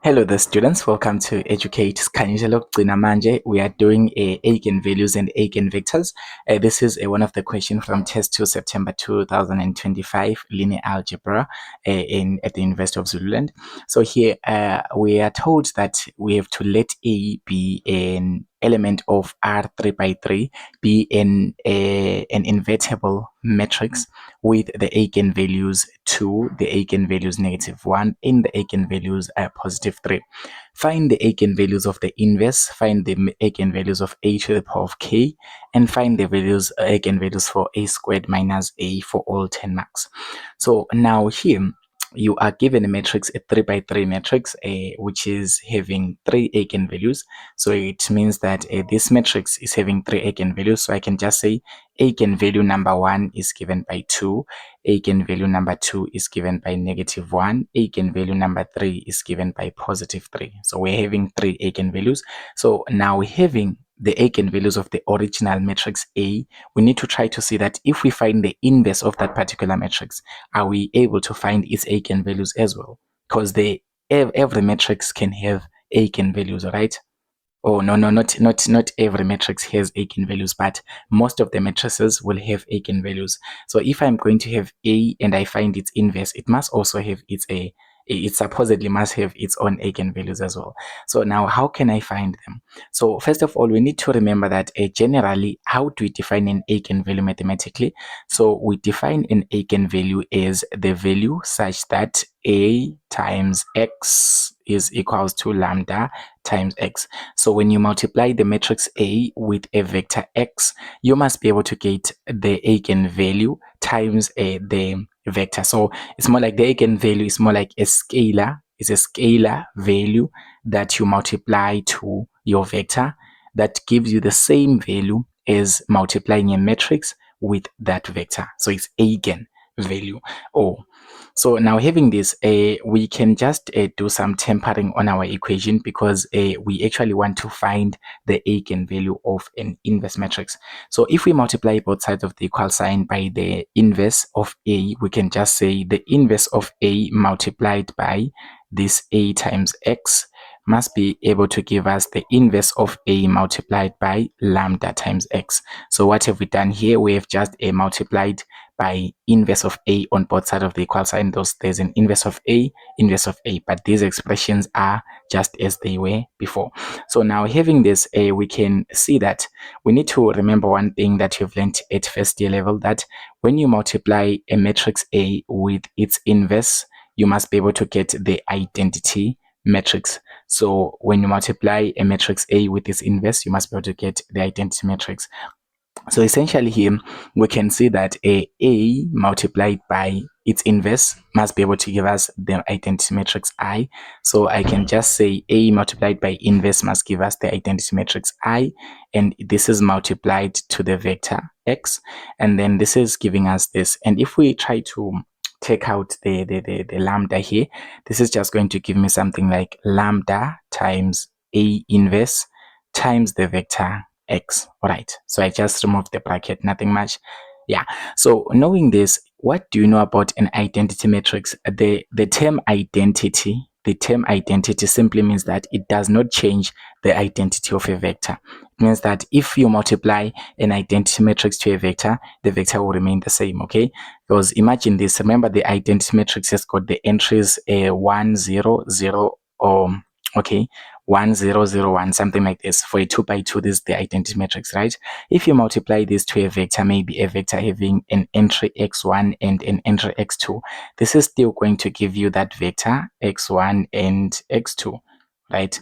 Hello there students, welcome to Educate Sikhanyisa lokugcina manje. We are doing eigenvalues and eigenvectors. This is one of the questions from test 2 September 2025 linear algebra at the University of Zululand. So here we are told that we have to let A be an element of R3 by 3 be an invertible matrix with the eigenvalues 2, the eigenvalues -1, and the eigenvalues +3. Find the eigenvalues of the inverse, find the eigenvalues of a to the power of k, and find the eigenvalues for a squared minus a for all 10 marks. So now here, you are given a matrix, a 3 by 3 matrix, which is having 3 eigenvalues. So it means that this matrix is having 3 eigenvalues. So I can just say eigenvalue number 1 is given by 2, eigenvalue number 2 is given by -1, eigenvalue number 3 is given by +3. So we're having 3 eigenvalues. So now having the eigenvalues of the original matrix A, we need to try to see that if we find the inverse of that particular matrix, are we able to find its eigenvalues as well? Because every matrix can have eigenvalues, right? Oh, no, not every matrix has eigenvalues, but most of the matrices will have eigenvalues. So if I'm going to have A and I find its inverse, it must also have it supposedly must have its own eigenvalues as well. So now how can I find them? So first of all, we need to remember that generally, how do we define an eigenvalue mathematically? So we define an eigenvalue as the value such that A times X is equals to lambda times X. So when you multiply the matrix A with a vector X, you must be able to get the eigenvalue times the vector. So it's more like the eigenvalue is more like a scalar. It's a scalar value that you multiply to your vector that gives you the same value as multiplying a matrix with that vector. So it's eigenvalue. So now having this, we can just do some tempering on our equation because we actually want to find the eigenvalue of an inverse matrix. So if we multiply both sides of the equal sign by the inverse of A, we can just say the inverse of A multiplied by this A times X must be able to give us the inverse of A multiplied by lambda times X. So what have we done here? We have just multiplied by inverse of A on both sides of the equal sign. There's an inverse of A, but these expressions are just as they were before. So now having this, we can see that we need to remember one thing that you've learned at first year level, that when you multiply a matrix A with its inverse, you must be able to get the identity matrix. So when you multiply a matrix A with its inverse, you must be able to get the identity matrix. So essentially here, we can see that a multiplied by its inverse must be able to give us the identity matrix I. So I can just say A multiplied by inverse must give us the identity matrix I, and this is multiplied to the vector X, and then this is giving us this. And if we try to take out the lambda here, this is just going to give me something like lambda times A inverse times the vector X. All right, so I just removed the bracket, nothing much. Yeah, so knowing this, what do you know about an identity matrix? The term identity simply means that it does not change the identity of a vector. It means that if you multiply an identity matrix to a vector, the vector will remain the same, okay? Because imagine this, remember the identity matrix has got the entries 1 0 0 or okay 1 0 0 1, something like this. For a 2 by 2, this is the identity matrix, right? If you multiply this to a vector, maybe a vector having an entry x1 and an entry x2, this is still going to give you that vector x1 and x2, right?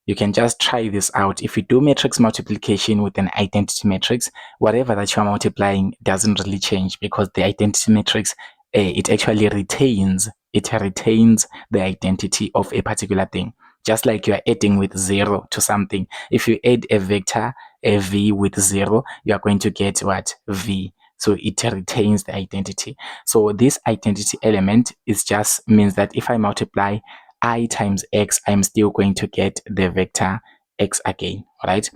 You can just try this out. If you do matrix multiplication with an identity matrix, whatever that you're multiplying doesn't really change, because the identity matrix, it actually retains the identity of a particular thing. Just like you are adding with 0 to something. If you add a vector, a v with 0, you are going to get what? V. So it retains the identity. So this identity element just means that if I multiply I times X, I'm still going to get the vector X again, right?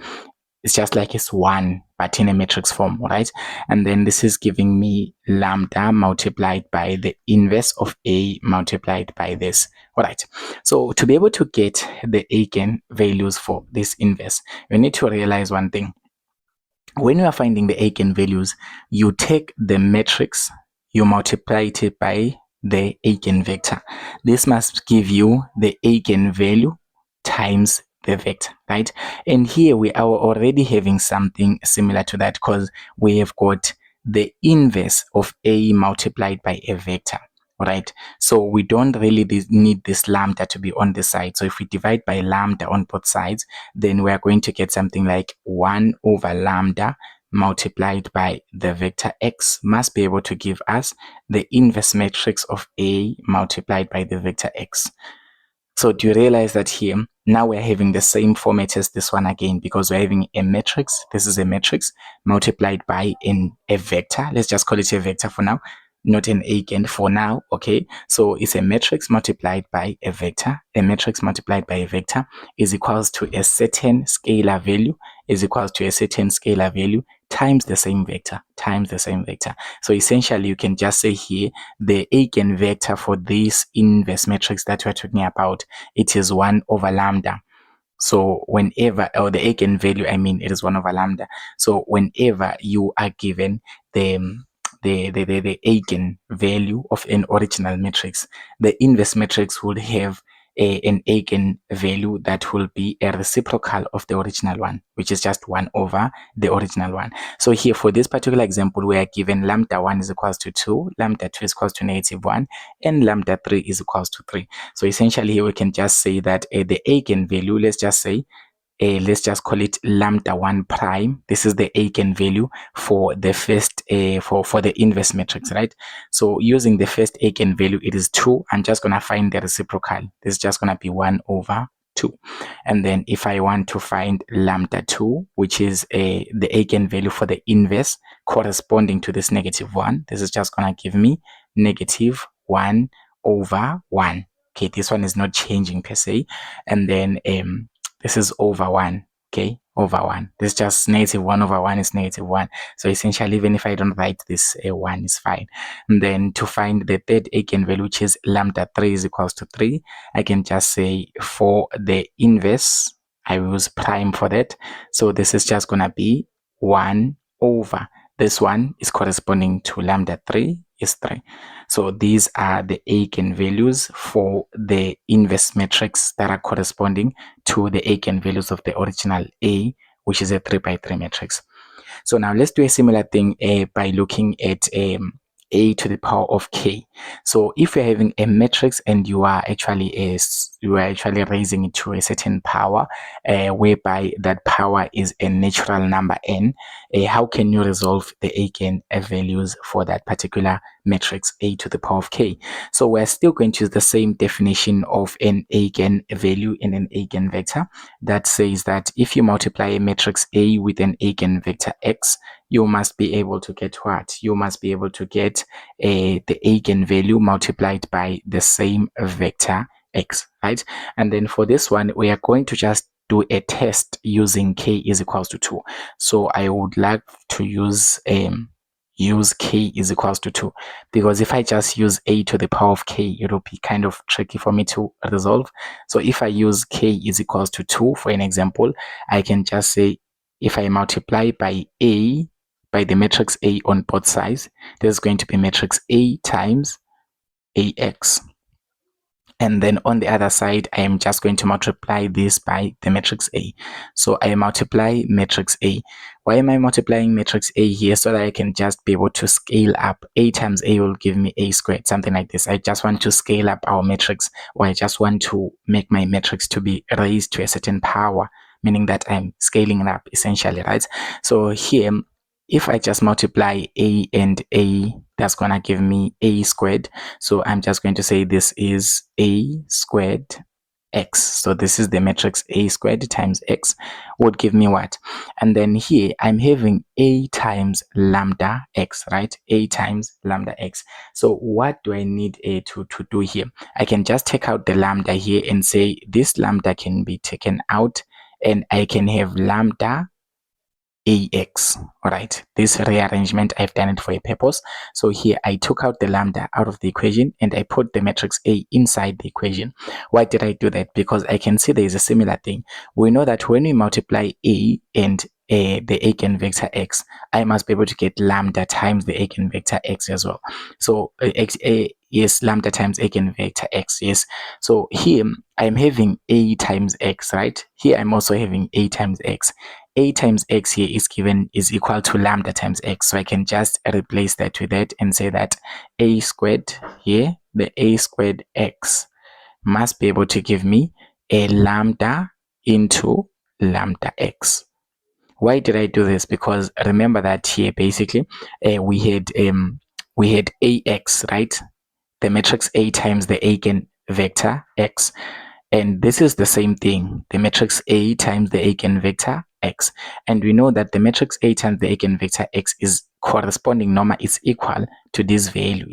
It's just like it's 1, but in a matrix form, right? And then this is giving me lambda multiplied by the inverse of A multiplied by this. All right. So to be able to get the eigenvalues for this inverse, you need to realize one thing. When you are finding the eigenvalues, you take the matrix, you multiply it by the eigenvector. This must give you the eigenvalue times the vector, right? And here we are already having something similar to that because we have got the inverse of A multiplied by a vector. Right, so we don't really need this lambda to be on the side. So if we divide by lambda on both sides, then we are going to get something like 1 over lambda multiplied by the vector x must be able to give us the inverse matrix of A multiplied by the vector x. So do you realize that here, now we're having the same format as this one again, because we're having a matrix. This is a matrix multiplied by a vector. Let's just call it a vector for now, not an eigen for now. Okay, so it's a matrix multiplied by a vector. A matrix multiplied by a vector is equals to a certain scalar value is equals to a certain scalar value times the same vector, So essentially you can just say here the eigenvector for this inverse matrix that we're talking about, it is 1 over lambda. So whenever, or the eigenvalue, I mean, it is 1 over lambda. So whenever you are given the eigenvalue of an original matrix, the inverse matrix would have an eigenvalue that will be a reciprocal of the original one, which is just 1 over the original one. So here for this particular example, we are given lambda 1 is equals to 2, lambda 2 is equals to -1, and lambda 3 is equals to 3. So essentially here we can just say that the eigenvalue, let's just call it lambda 1 prime. This is the eigenvalue for the first for the inverse matrix, right? So using the first eigenvalue, it is 2. I'm just going to find the reciprocal. This is just going to be 1 over 2. And then if I want to find lambda 2, which is the eigenvalue for the inverse corresponding to this -1, this is just going to give me -1 over 1. Okay, this one is not changing per se. And then this is over 1, okay, over 1. This is just -1 over 1 is -1. So essentially, even if I don't write this, 1 is fine. And then to find the third eigenvalue, which is lambda 3 is equals to 3, I can just say for the inverse, I will use prime for that. So this is just going to be 1 over. This one is corresponding to lambda 3 is 3. So these are the eigenvalues for the inverse matrix that are corresponding to the eigenvalues of the original A, which is a 3 by 3 matrix. So now let's do a similar thing by looking at A to the power of k. So if you're having a matrix and you are actually raising it to a certain power, whereby that power is a natural number n, how can you resolve the eigenvalues for that particular matrix A to the power of k? So we're still going to use the same definition of an eigenvalue in an eigenvector that says that if you multiply a matrix A with an eigenvector x, you must be able to get what? You must be able to get the eigenvalue multiplied by the same vector x, right? And then for this one, we are going to just do a test using k is equals to 2. So I would like to use k is equals to 2, because if I just use a to the power of k, it will be kind of tricky for me to resolve. So if I use k is equals to 2 for an example, I can just say if I multiply by a by the matrix A on both sides, there's going to be matrix A times AX. And then on the other side, I am just going to multiply this by the matrix A. So I multiply matrix A. Why am I multiplying matrix A here? So that I can just be able to scale up. A times A will give me A squared, something like this. I just want to scale up our matrix, or I just want to make my matrix to be raised to a certain power, meaning that I'm scaling it up essentially, right? So here, if I just multiply A and A, that's going to give me A squared. So I'm just going to say this is A squared x. So this is the matrix A squared times x would give me what? And then here I'm having A times lambda x, right? A times lambda x. So what do I need to do here? I can just take out the lambda here and say this lambda can be taken out, and I can have lambda AX. All right, this rearrangement, I've done it for a purpose. So here I took out the lambda out of the equation and I put the matrix A inside the equation. Why did I do that? Because I can see there is a similar thing. We know that when we multiply A and the eigenvector X, I must be able to get lambda times the eigenvector X as well. So yes, lambda times eigenvector X, yes. So here I'm having A times X, right? Here I'm also having A times X. A times X here is equal to lambda times X. So I can just replace that with that and say that A squared here, the A squared X must be able to give me a lambda into lambda X. Why did I do this? Because remember that here basically we had AX, right? The matrix A times the eigenvector X. And this is the same thing, the matrix A times the eigenvector X. And we know that the matrix A times the eigenvector X is corresponding normal is equal to this value.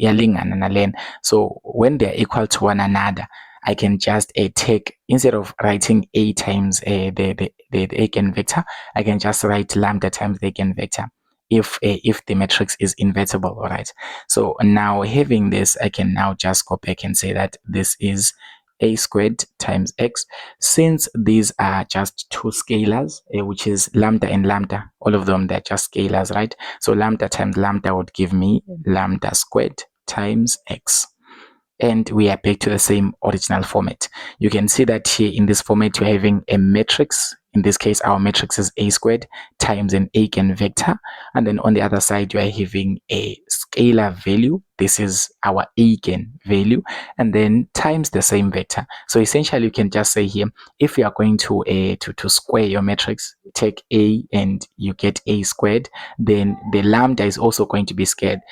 So when they're equal to one another, I can just take, instead of writing A times the eigenvector, I can just write lambda times the eigenvector if the matrix is invertible. All right. So now having this, I can now just go back and say that this is A squared times X. Since these are just two scalars, which is lambda and lambda, all of them, they're just scalars, right? So lambda times lambda would give me lambda squared times X. And we are back to the same original format. You can see that here in this format, we're having a matrix. In this case, our matrix is A squared times an eigenvector. And then on the other side, you are having a scalar value. This is our eigenvalue. And then times the same vector. So essentially, you can just say here, if you are going to square your matrix, take A and you get A squared, then the lambda is also going to be squared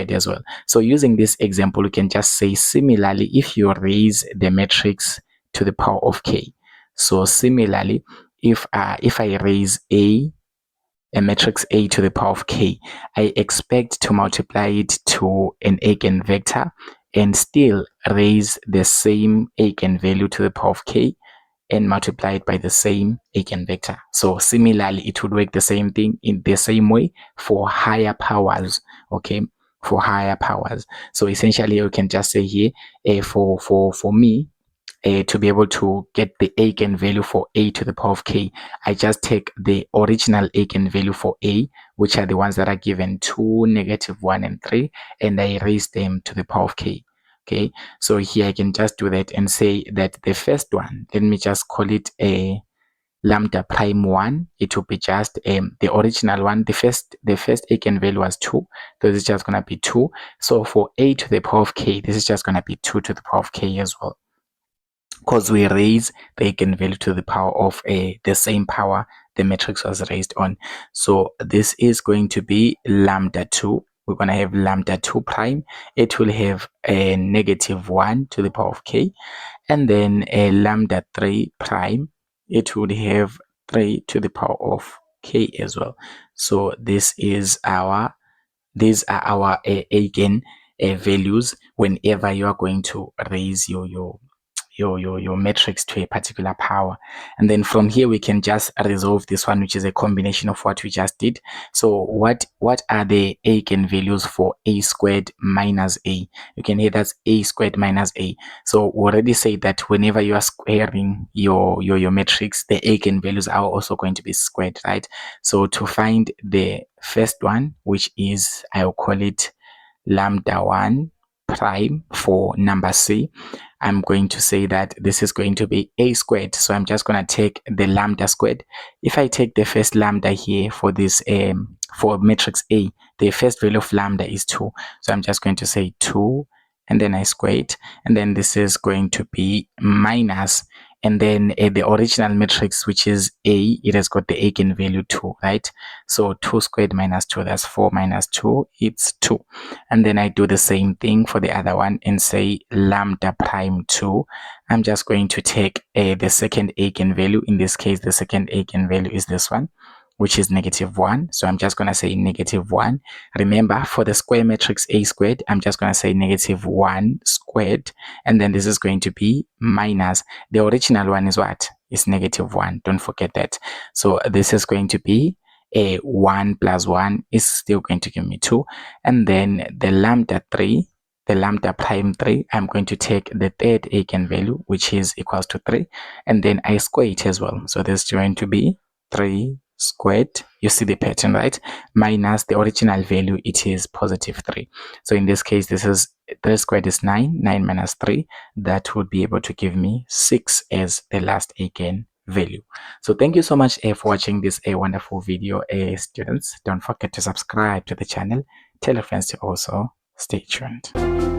as well. So using this example, you can just say similarly, if you raise the matrix to the power of k. So similarly, if I raise a matrix A to the power of k, I expect to multiply it to an eigenvector and still raise the same eigenvalue to the power of k and multiply it by the same eigenvector. So similarly, it would work the same thing in the same way for higher powers, okay? For higher powers. So essentially, you can just say here, for me, to be able to get the eigenvalue for a to the power of k, I just take the original eigenvalue for a, which are the ones that are given 2, -1, and 3, and I raise them to the power of k. Okay, so here I can just do that and say that the first one, let me just call it a lambda prime 1. It will be just the original one. The first eigenvalue was 2, so this is just going to be 2. So for a to the power of k, this is just going to be 2 to the power of k as well, because we raise the eigenvalue to the power of the same power the matrix was raised on. So this is going to be lambda 2. We're going to have lambda 2 prime. It will have a -1 to the power of k. And then a lambda 3 prime. It would have 3 to the power of k as well. So these are our eigen values whenever you are going to raise your matrix to a particular power. And then from here we can just resolve this one, which is a combination of what we just did. So what are the eigenvalues for a squared minus a? You can hear that's a squared minus a. So we already say that whenever you are squaring your matrix, the eigenvalues are also going to be squared, right? So to find the first one, which is, I'll call it lambda 1 prime for number C, I'm going to say that this is going to be a squared. So I'm just going to take the lambda squared. If I take the first lambda here for this for matrix A, the first value of lambda is 2. So I'm just going to say 2 and then I square it, and then this is going to be minus, and then the original matrix, which is A, it has got the eigenvalue 2, right? So 2 squared minus 2, that's 4 minus 2, it's 2. And then I do the same thing for the other one and say lambda prime 2. I'm just going to take the second eigenvalue. In this case, the second eigenvalue is this one, which is -1. So I'm just going to say -1. Remember, for the square matrix A squared, I'm just going to say -1 squared. And then this is going to be minus. The original one is what? Is -1. Don't forget that. So this is going to be 1 plus 1 is still going to give me 2. And then the lambda 3, the lambda prime 3, I'm going to take the third eigenvalue, which is equals to 3, and then I square it as well. So this is going to be 3 squared, you see the pattern, right, minus the original value, it is positive 3. So in this case, this is 3 squared is 9, 9 minus 3, that would be able to give me 6 as the last eigenvalue. So thank you so much for watching this wonderful video. Students, don't forget to subscribe to the channel. Tell your friends to also stay tuned.